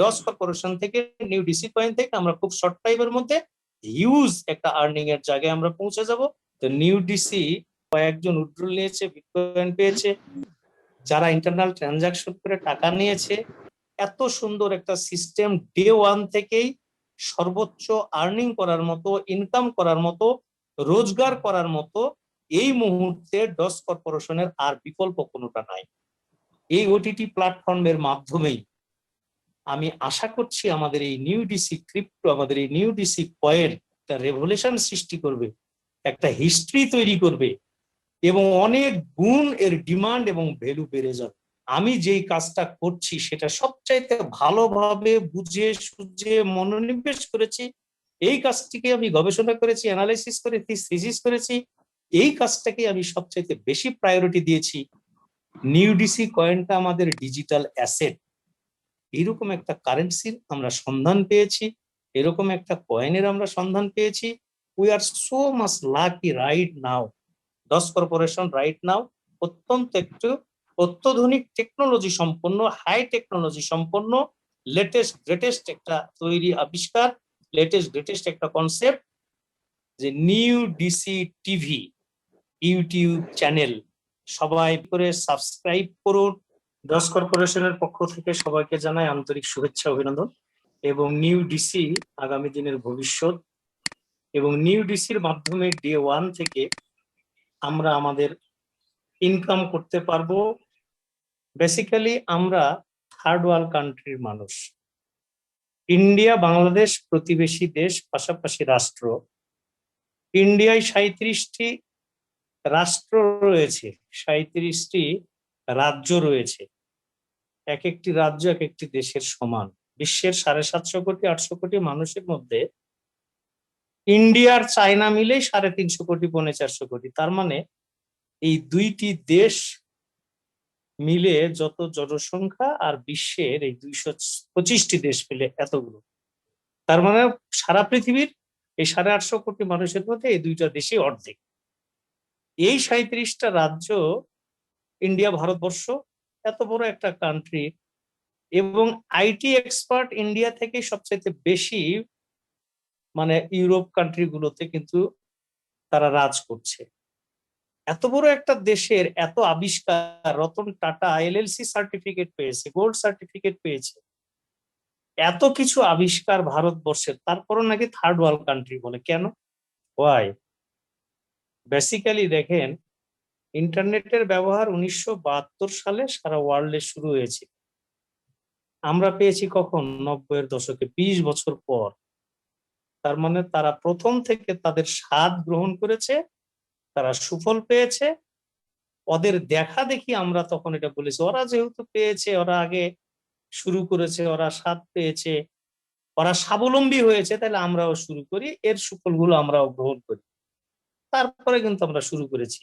DOS corporation থেকে, new DC coin থেকে আমরা খুব শর্ট টাইমের মধ্যে হিউজ একটা আর্নিং এর জায়গায় আমরা পৌঁছে যাব। তো নিউ ডিসি কয়েকজন উইথড্রল নিয়েছে, বিটকয়েন পেয়েছে, যারা ইন্টারনাল ট্রানজাকশন করে টাকা নিয়েছে। এত সুন্দর একটা সিস্টেম, ডে ওয়ান থেকেই সর্বোচ্চ আর্নিং করার মতো, ইনকাম করার মতো, রোজগার করার মতো এই মুহূর্তে ডস কর্পোরেশনের আর বিকল্প কোনোটা নাই। এই ওটিটি প্ল্যাটফর্মের মাধ্যমেই আমি আশা করছি আমাদের এই নিউ ডিসি ক্রিপ্টো, আমাদের এই নিউ ডিসি কয়েন একটা রেভলিউশন সৃষ্টি করবে, একটা হিস্ট্রি তৈরি করবে, এবং অনেক গুণ এর ডিমান্ড এবং ভ্যালু বেড়ে যাবে। আমি যেই কাজটা করছি সেটা সবচাইতে ভালোভাবে বুঝে সুঝে মনোনিবেশ করেছি। এই কাজটিকে আমি গবেষণা করেছি, অ্যানালাইসিস করেছি, থিসিস করেছি। এই কাজটাকে আমি সবচাইতে বেশি প্রায়োরিটি দিয়েছি। নিউ ডিসি কয়েনটা আমাদের ডিজিটাল অ্যাসেট। এইরকম একটা কারেন্সির আমরা সন্ধান পেয়েছি, এরকম একটা কয়েনের আমরা সন্ধান পেয়েছি। We are so much lucky right now. ডস কর্পোরেশন রাইট নাও একটু অত্যাধুনিক টেকনোলজি সম্পন্ন, হাই টেকনোলজি সম্পন্ন, লেটেস্ট গ্রেটেস্ট একটা তৈরি আবিষ্কার, লেটেস্ট গ্রেটেস্ট একটা কনসেপ্ট, যে new DC TV YouTube channel সবাই করে সাবস্ক্রাইব করুন। ডস কর্পোরেশনের পক্ষ থেকে সবাইকে জানাই আন্তরিক শুভেচ্ছা, অভিনন্দন। এবং নিউ ডিসি আগামী দিনের ভবিষ্যৎ, এবং নিউ ডিসির মাধ্যমে ডে ওয়ান থেকে আমরা আমাদের ইনকাম করতে পারবো। বেসিক্যালি আমরা থার্ড ওয়ার্ল্ড কান্ট্রির মানুষ। ইন্ডিয়া বাংলাদেশ প্রতিবেশী দেশ, পাশাপাশি রাষ্ট্র। ইন্ডিয়ায় 37টি রাষ্ট্র রয়েছে, 37টি রাজ্য রয়েছে। এক একটি রাজ্য এক একটি দেশের সমান। বিশ্বের 750 কোটি 800 কোটি মানুষের মধ্যে ইন্ডিয়ার চায়না মিলেই 350 কোটি 450 কোটি। তার মানে এই দুইটি দেশ মিলে যত জনসংখ্যা, আর বিশ্বের এই 225টি দেশ মিলে এতগুলো। তার মানে সারা পৃথিবীর এই 850 কোটি মানুষের মধ্যে এই দুইটা দেশই অর্ধেক। এই 37টা রাজ্য ইন্ডিয়া, ভারতবর্ষ এত বড় একটা কান্ট্রি, এবং আইটি এক্সপার্ট ইন্ডিয়া থেকে সবচেয়ে বেশি, মানে ইউরোপ কান্ট্রি গুলোতে কিন্তু তারা রাজ করছে। এত বড় একটা দেশের এত আবিষ্কার, রতন টাটা এলএলসি সার্টিফিকেট পেয়েছে, গোল্ড সার্টিফিকেট পেয়েছে, এত কিছু আবিষ্কার ভারতবর্ষের, তারপরও নাকি থার্ড ওয়ার্ল্ড কান্ট্রি বলে। কেন? ওয়াই? বেসিক্যালি দেখেন, ইন্টারনেটের ব্যবহার 1972 সালে সারা ওয়ার্ল্ডে শুরু হয়েছে। আমরা পেয়েছি কখন? 90-এর দশকে, 20 বছর পর। তার মানে তারা প্রথম থেকে তাদের স্বাদ গ্রহণ করেছে, তারা সুফল পেয়েছে। ওদের দেখা দেখি আমরা তখন এটা বলেছি, ওরা যেহেতু পেয়েছে, ওরা আগে শুরু করেছে, ওরা স্বাদ পেয়েছে, ওরা স্বাবলম্বী হয়েছে, তাহলে আমরাও শুরু করি, এর সুফলগুলো আমরাও গ্রহণ করি। তারপরে কিন্তু আমরা শুরু করেছি।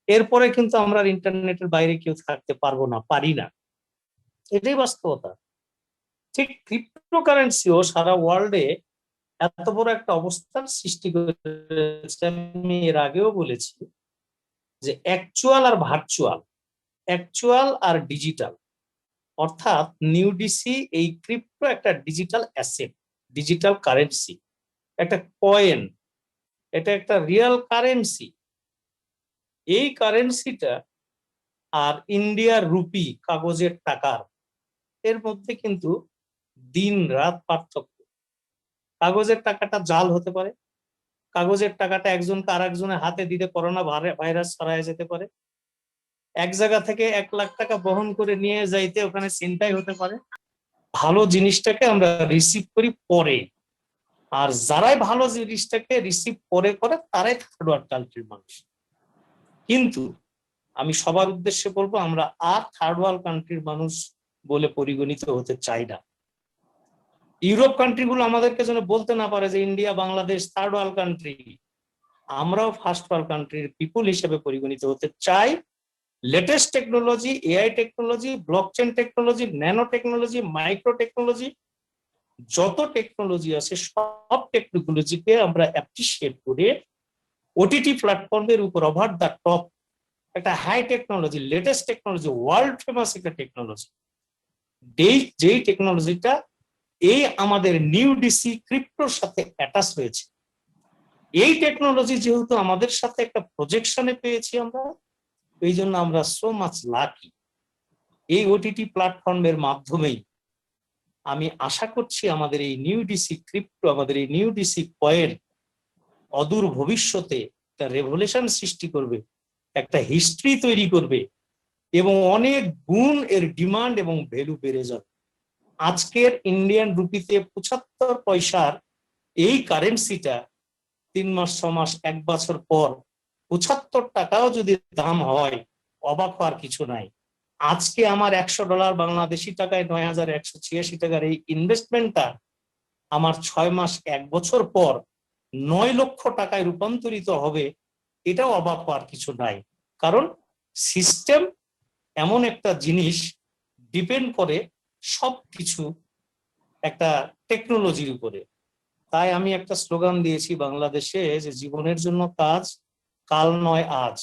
এরপরে কিন্তু আমরা ইন্টারনেটের বাইরে কেউ থাকতে পারবো না, পারি না, এটাই বাস্তবতা। ঠিক ক্রিপ্টোকারেন্সিও সারা ওয়ার্ল্ডে এত বড় একটা অবস্থার সৃষ্টি করেছে। আমি এর আগেও বলেছি যে অ্যাকচুয়াল আর ভার্চুয়াল, অ্যাকচুয়াল আর ডিজিটাল, অর্থাৎ নিউ ডিসি এই ক্রিপ্টো একটা ডিজিটাল অ্যাসেট, ডিজিটাল কারেন্সি, একটা কয়েন, এটা একটা রিয়েল কারেন্সি। এই কারেন্সিটা আর ইন্ডিয়ার রুপি, কাগজের টাকার, এর মধ্যে কিন্তু দিন রাত পার্থক্য। কাগজের টাকাটা জাল হতে পারে, কাগজের টাকাটা একজনকে আর একজনের হাতে দিতে করোনা ভাইরাস ছড়ায় যেতে পারে, এক জায়গা থেকে 1 লাখ টাকা বহন করে নিয়ে যাইতে ওখানে ছিনতাই হতে পারে। ভালো জিনিসটাকে আমরা রিসিভ করি পরে, আর যারাই ভালো জিনিসটাকে রিসিভ পরে করে তারাই থার্ড ওয়ার্ল্ড কান্ট্রির মানুষ। কিন্তু আমি সবার উদ্দেশ্যে বলবো, আমরা আর থার্ড ওয়ার্ল্ড কান্ট্রির মানুষ বলে পরিগণিত হতে চাই না। ইউরোপ কান্ট্রিগুলো আমাদেরকে যেন বলতে না পারে যে India Bangladesh third world country. আমরাও ফার্স্ট ওয়ার্ল্ড কান্ট্রির পিপুল হিসেবে পরিগণিত হতে চাই। Latest technology, AI technology, blockchain technology, nano technology, micro technology, যত টেকনোলজি আছে সব টেকনোলজিকে আমরা অ্যাপ্রিসিয়েট করে ওটিটি প্ল্যাটফর্মের উপর ওভার দ্য টপ একটা high technology, latest technology, world famous একটা টেকনোলজি, যেই টেকনোলজিটা এই আমাদের নিউ ডিসি ক্রিপ্টোর সাথে অ্যাটাচ হয়েছে, এই টেকনোলজি যেহেতু আমাদের সাথে একটা প্রজেকশনে পেয়েছি আমরা, এই জন্য আমরা সো মাচ লাকি। এই ওটিটি প্ল্যাটফর্মের মাধ্যমেই আমি আশা করছি আমাদের এই নিউ ডিসি ক্রিপ্টো, আমাদের এই নিউ ডিসি কয়েন অদূর ভবিষ্যতে একটা রেভলিউশন সৃষ্টি করবে, একটা হিস্ট্রি তৈরি করবে এবং অনেক গুণ এর ডিমান্ড এবং ভ্যালু বেড়ে যাবে। আজকের ইন্ডিয়ান রুপিতে 75 পয়সার এই কারেন্সিটা 3 মাস 6 মাস 1 বছর পর 75 টাকাও যদি দাম হয়, অবাক হওয়ার কিছু নাই। আজকে আমার $100 বাংলাদেশি টাকায় 9,186 টাকার এই ইনভেস্টমেন্টটা আমার 6 মাস 1 বছর পর 9 লক্ষ টাকায় রূপান্তরিত হবে, এটাও অবাক হওয়ার কিছু নাই। কারণ সিস্টেম এমন একটা জিনিস, ডিপেন্ড করে সবকিছু একটা টেকনোলজির উপরে। তাই আমি একটা স্লোগান দিয়েছি বাংলাদেশে যে জীবনের জন্য কাজ, কাল নয় আজ,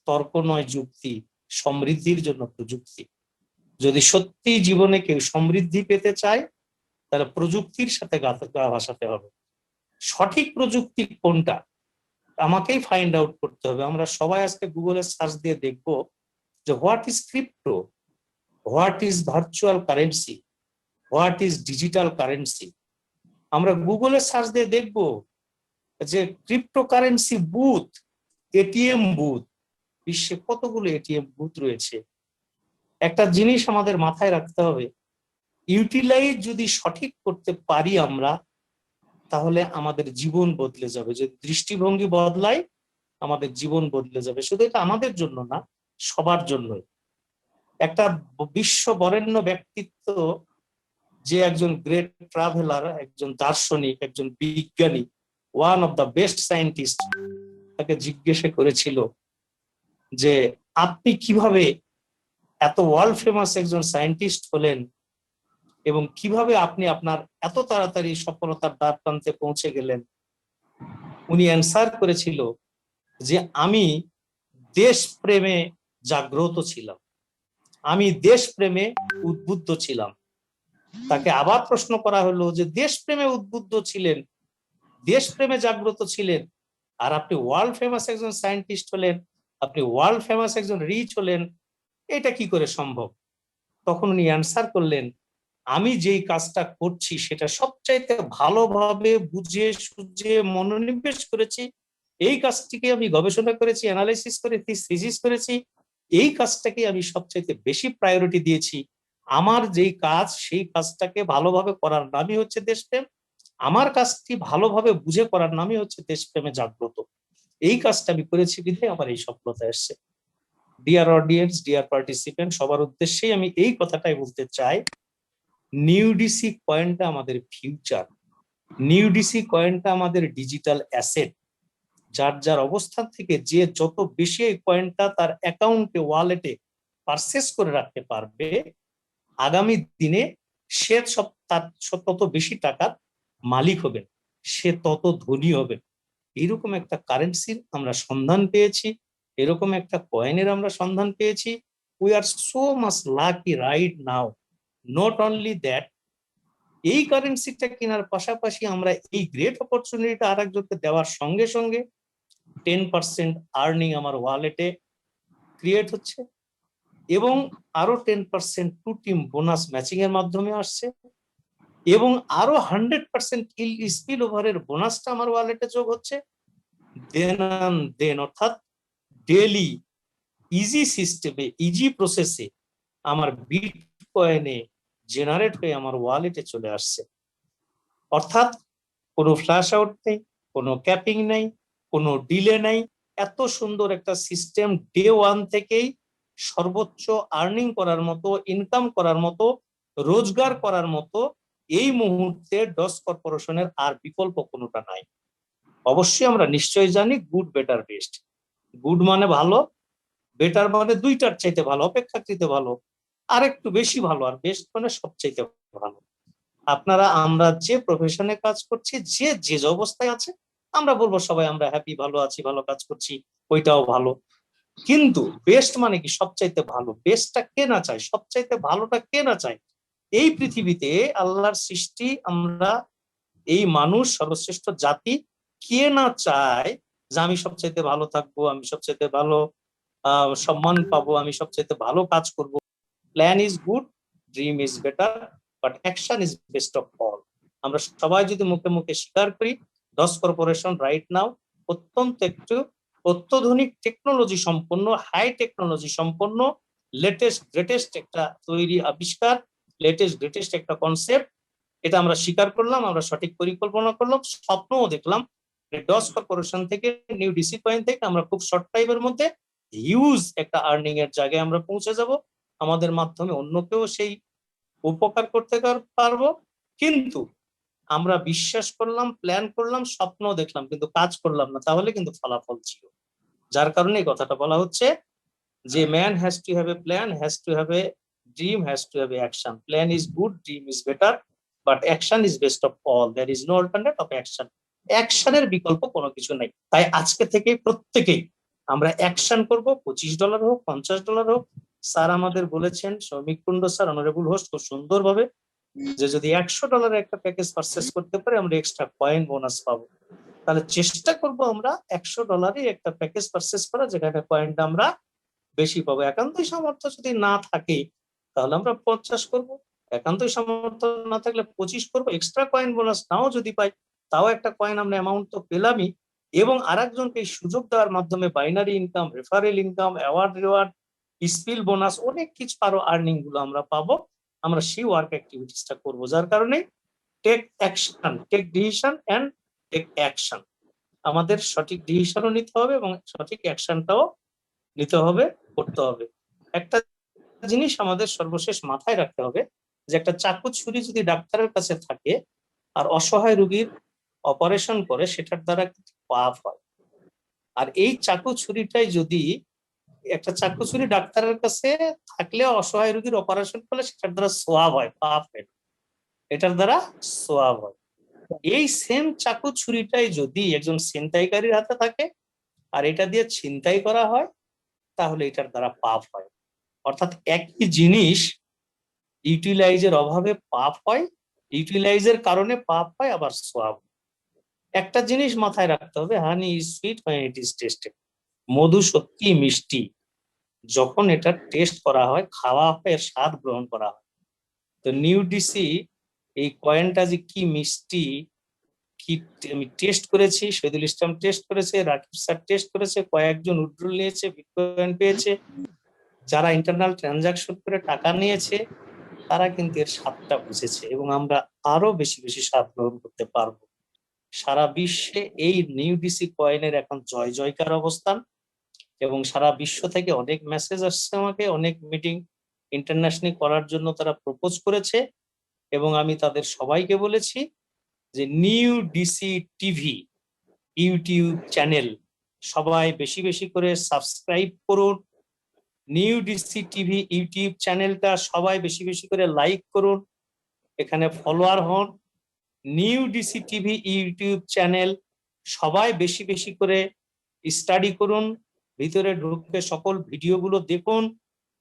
তর্ক নয় যুক্তি, সমৃদ্ধির জন্য প্রযুক্তি। যদি সত্যি জীবনে কেউ সমৃদ্ধি পেতে চায়, তাহলে প্রযুক্তির সাথে গা ভাসাতে হবে। সঠিক প্রযুক্তি কোনটা আমাকেই ফাইন্ড আউট করতে হবে। আমরা সবাই আজকে গুগলে সার্চ দিয়ে দেখবো যে what is crypto, what is virtual currency, what is digital currency. আমরা গুগলে সার্চ দিয়ে দেখবো যে ক্রিপ্টোকারেন্সি বুথ, এটিএম বুথ, বিশ্বে কতগুলো এটিএম বুথ রয়েছে। একটা জিনিস আমাদের মাথায় রাখতে হবে, ইউটিলাইজ যদি সঠিক করতে পারি আমরা, তাহলে আমাদের জীবন বদলে যাবে। যদি দৃষ্টিভঙ্গি বদলাই, আমাদের জীবন বদলে যাবে। শুধু এটা আমাদের জন্য না, সবার জন্যই। একটা বিশ্ব বরেণ্য ব্যক্তিত্ব, যে একজন গ্রেট ট্রাভেলার, একজন দার্শনিক, একজন বিজ্ঞানী, one of the best scientist, তাকে জিজ্ঞাসা করেছিল যে আপনি কিভাবে এত ওয়ার্ল্ড ফেমাস একজন সায়েন্টিস্ট হলেন এবং কিভাবে আপনি আপনার এত তাড়াতাড়ি সফলতার দ্বার প্রান্তে পৌঁছে গেলেন। উনি অ্যান্সার করেছিল যে আমি দেশপ্রেমে জাগ্রত ছিলাম, আমি দেশপ্রেমে উদ্বুদ্ধ ছিলাম। তাকে আবার প্রশ্ন করা হলো যে দেশপ্রেমে উদ্বুদ্ধ ছিলেন, দেশপ্রেমে জাগ্রত ছিলেন, আর আপনি ওয়ার্ল্ড ফেমাস একজন সায়েন্টিস্ট হলেন, আপনি ওয়ার্ল্ড ফেমাস একজন রিচ হলেন, এটা কি করে সম্ভব? তখন উনি অ্যান্সার করলেন, আমি যেই কাজটা করছি সেটা সবচাইতে ভালোভাবে বুঝে সুঝে মনোনিবেশ করেছি, এই কাজটিকে আমি গবেষণা করেছি, অ্যানালাইসিস করেছি, থিসিস করেছি, এই কাজটাকে আমি সবচাইতে বেশি প্রায়োরিটি দিয়েছি। আমার যেই কাজ, সেই কাজটাকে ভালোভাবে করার নামই হচ্ছে দেশপ্রেম, আমার কাজটি ভালোভাবে বুঝে করার নামই হচ্ছে দেশপ্রেমে জাগ্রত। এই কাজটা আমি করেছি বিধায় আমার এই সফলতা এসছে। ডিয়ার অডিয়েন্স, ডিয়ার পার্টিসিপেন্ট, সবার উদ্দেশ্যেই আমি এই কথাটাই বলতে চাই, নিউ ডিসি কয়েনটা আমাদের ফিউচার, নিউ ডিসি কয়েনটা আমাদের ডিজিটাল অ্যাসেট। যার যার অবস্থান থেকে যে যত বেশি এই কয়েনটা তার অ্যাকাউন্টে, ওয়ালেটে পারচেস করে রাখতে পারবে, আগামী দিনে সে তার তত বেশি টাকার মালিক হবে, সে তত ধনী হবে। এরকম একটা কারেন্সির আমরা সন্ধান পেয়েছি, এরকম একটা কয়েনের আমরা সন্ধান পেয়েছি। We are so much lucky right now. Not only that, এই কারেন্সিটা কেনার পাশাপাশি আমরা এই গ্রেট অপরচুনিটিটা আর একজনকে দেওয়ার সঙ্গে সঙ্গে 10% আর্নিং আমার ওয়ালেটে ক্রিয়েট হচ্ছে এবং আরো 10% টু টিম বোনাস ম্যাচিং এর মাধ্যমে আসছে এবং আরো 100% স্পিল ওভারের বোনাসটা আমার ওয়ালেটে যোগ হচ্ছে। দেন অর্থাৎ ডেইলি ইজি সিস্টেমে, ইজি প্রসেসে আমার বিটকয়েনে জেনারেট হয়ে আমার ওয়ালেটে চলে আসছে। অর্থাৎ কোনো ফ্ল্যাশ আউট নেই, কোনো ক্যাপিং নেই, কোনো ডিলে নেই। এত সুন্দর একটা সিস্টেম ডে ওয়ান থেকেই সর্বোচ্চ আর্নিং করার মতো, ইনকাম করার মতো, রোজগার করার মতো এই মুহূর্তে ডস কর্পোরেশনের আর বিকল্প কোনোটা নাই। অবশ্যই আমরা নিশ্চয়ই জানি গুড, বেটার, বেস্ট। গুড মানে ভালো, বেটার মানে দুইটার চাইতে ভালো, অপেক্ষাকৃত ভালো, আর একটু বেশি ভালো, আর বেস্ট মানে সবচাইতে ভালো। আপনারা, আমরা যে প্রফেশনে কাজ করছি, যে যে অবস্থায় আছে, আমরা বলবো সবাই আমরা হ্যাপি, ভালো আছি, ভালো কাজ করছি, ওইটাও ভালো। কিন্তু বেস্ট মানে কি? সবচাইতে ভালো। বেস্টটা কে না চায়? সবচাইতে ভালোটা কে না চায়? এই পৃথিবীতে আল্লাহর সৃষ্টি, আমরা এই মানুষ সর্বশ্রেষ্ঠ জাতি, কে না চায় যে আমি সবচাইতে ভালো থাকবো, আমি সবচাইতে ভালো সম্মান পাবো, আমি সবচাইতে ভালো কাজ করব। Plan is good, dream is better, but action is best of all. আমরা সবাই যদি মুখে মুখে স্বীকার করি, দস কর্পোরেশন রাইট নাও অত্যন্ত একটু অত্যাধুনিক টেকনোলজি সম্পন্ন, হাই টেকনোলজি সম্পন্ন, লেটেস্ট গ্রেটেস্ট একটা তৈরি আবিষ্কার, লেটেস্ট গ্রেটেস্ট একটা কনসেপ্ট, এটা আমরা স্বীকার করলাম, আমরা সঠিক পরিকল্পনা করলাম, স্বপ্নও দেখলাম। ডস কর্পোরেশন থেকে, নিউ ডিসি কয়েন থেকে আমরা খুব শর্ট টাইমের মধ্যে হিউজ একটা আর্নিং এর জায়গায় আমরা পৌঁছে যাব। আমাদের মাধ্যমে অন্যকেও সেই উপকার করতে পারবো। কিন্তু আমরা বিশ্বাস করলাম, প্ল্যান করলাম, স্বপ্ন দেখলাম, কিন্তু কাজ করলাম না, তাহলে কিন্তু ফলাফল ছিল। যার কারণে এই কথাটা বলা হচ্ছে যে man has to have a plan, has to have a dream, has to have a action. Plan is good, dream is better, but action is best of all. There is no alternate of action. অ্যাকশনের বিকল্প কোনো কিছু নাই। তাই আজকে থেকে প্রত্যেকেই আমরা অ্যাকশন করব। $25 হোক, $50 হোক। স্যার আমাদের বলেছেন, শ্রমিক কুণ্ড স্যার, অনারেবল হোস্ট, খুব সুন্দরভাবে, যে যদি $100 একটা প্যাকেজ পারচেস করতে পারে আমরা এক্সট্রা কয়েন বোনাস পাবো। তাহলে চেষ্টা করব আমরা $100 একটা প্যাকেজ পারচেস করা, যেখানে কয়েনটা আমরা বেশি পাবো। একান্তই সামর্থ্য যদি না থাকে তাহলে আমরা 50 করব, একান্তই সামর্থ্য না থাকলে 25 করব। এক্সট্রা কয়েন বোনাস নাও যদি পাই, তাও একটা কয়েন আমরা অ্যামাউন্ট তো পেলামই। এবং আরেকজনকে এই সুযোগ দেওয়ার মাধ্যমে binary income, referral income, award reward, skill bonus, অনেক কিছু আরো আর্নিং গুলো আমরা পাবো। আমরা সেই ওয়ার্ক অ্যাক্টিভিটিসটা করবো। যার কারণে take action, take decision and take action. আমাদের সঠিক ডিসিশনও নিতে হবে এবং সঠিক অ্যাকশনটাও নিতে হবে, করতে হবে। একটা জিনিস আমাদের সর্বশেষ মাথায় রাখতে হবে, যে একটা চাকু ছুরি যদি ডাক্তারের কাছে থাকে আর অসহায় রোগীর অপারেশন করে, সেটার দ্বারা কিন্তু পাপ হয়। আর এই চাকু ছুরিটাই যদি, একটা চাকু ছুরি ডাক্তারের কাছে থাকলে অসহায় রোগীর অপারেশন করলে সেটার দ্বারা সোয়াব হয়, পাপ হয়, এটার দ্বারা সোয়াব হয়। এই সেম চাকু ছুরিটাই যদি একজন ছিনতাইকারীর হাতে থাকে আর এটা দিয়ে ছিনতাই করা হয়, তাহলে এটার দ্বারা পাপ হয়। অর্থাৎ একই জিনিস ইউটিলাইজের অভাবে পাপ হয়, ইউটিলাইজের কারণে পাপ হয়, আবার সোয়াব। একটা জিনিস মাথায় রাখতে হবে, honey is sweet when it is tasted. মধু সত্যি মিষ্টি যখন এটা টেস্ট করা হয়, খাওয়া হয়, এর স্বাদ গ্রহণ করা হয়। তো নিউ ডিসি এই কয়েনটা যে কি মিষ্টি, কি আমি টেস্ট করেছি, শহীদুল ইসলাম টেস্ট করেছে, রাকিব স্যার টেস্ট করেছে, কয়েকজন উইথড্রল নিয়েছে, বিটকয়েন পেয়েছে, যারা ইন্টারনাল ট্রানজাকশন করে টাকা নিয়েছে, তারা কিন্তু এর স্বাদটা বুঝেছে এবং আমরা আরো বেশি বেশি স্বাদ গ্রহণ করতে পারবো। সারা বিশ্বে এই নিউ ডিসি কয়েনের এখন জয় জয়কার অবস্থান এবং সারা বিশ্ব থেকে অনেক মেসেজ আসছে আমাকে, অনেক মিটিং ইন্টারন্যাশনাল করার জন্য তারা প্রপোজ করেছে। এবং আমি তাদের সবাইকে বলেছি যে new DC TV YouTube channel সবাই বেশি বেশি করে সাবস্ক্রাইব করুন। নিউ ডিসি টিভি ইউটিউব চ্যানেলটা সবাই বেশি বেশি করে লাইক করুন, এখানে ফলোয়ার হন। New DC TV YouTube channel সবাই বেশি বেশি করে স্টাডি করুন, ভিতরে ঢুকে সকল ভিডিওগুলো দেখুন,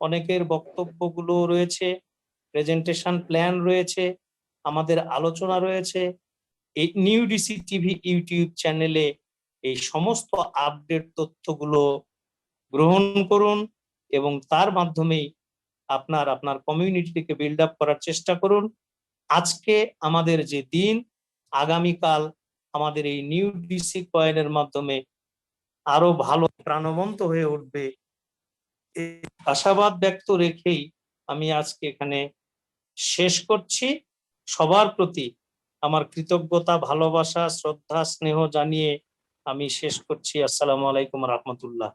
অনেকের বক্তব্যগুলো রয়েছে, প্রেজেন্টেশন প্ল্যান রয়েছে, আমাদের আলোচনা রয়েছে। এই নিউ ডিসি টিভি ইউটিউব চ্যানেলে এই সমস্ত আপডেট তথ্যগুলো গ্রহণ করুন এবং তার মাধ্যমেই আপনার কমিউনিটিকে বিল্ড আপ করার চেষ্টা করুন। আজকে আমাদের যে দিন, আগামীকাল আমাদের এই নিউ ডিসি কয়েনের মাধ্যমে আরো ভালো প্রাণবন্ত হয়ে উঠবে, এই আশাবাদ ব্যক্ত রেখেই আমি আজকে এখানে শেষ করছি। সবার প্রতি আমার কৃতজ্ঞতা, ভালোবাসা, শ্রদ্ধা, স্নেহ জানিয়ে আমি শেষ করছি। আসসালামু আলাইকুম রহমতুল্লাহ।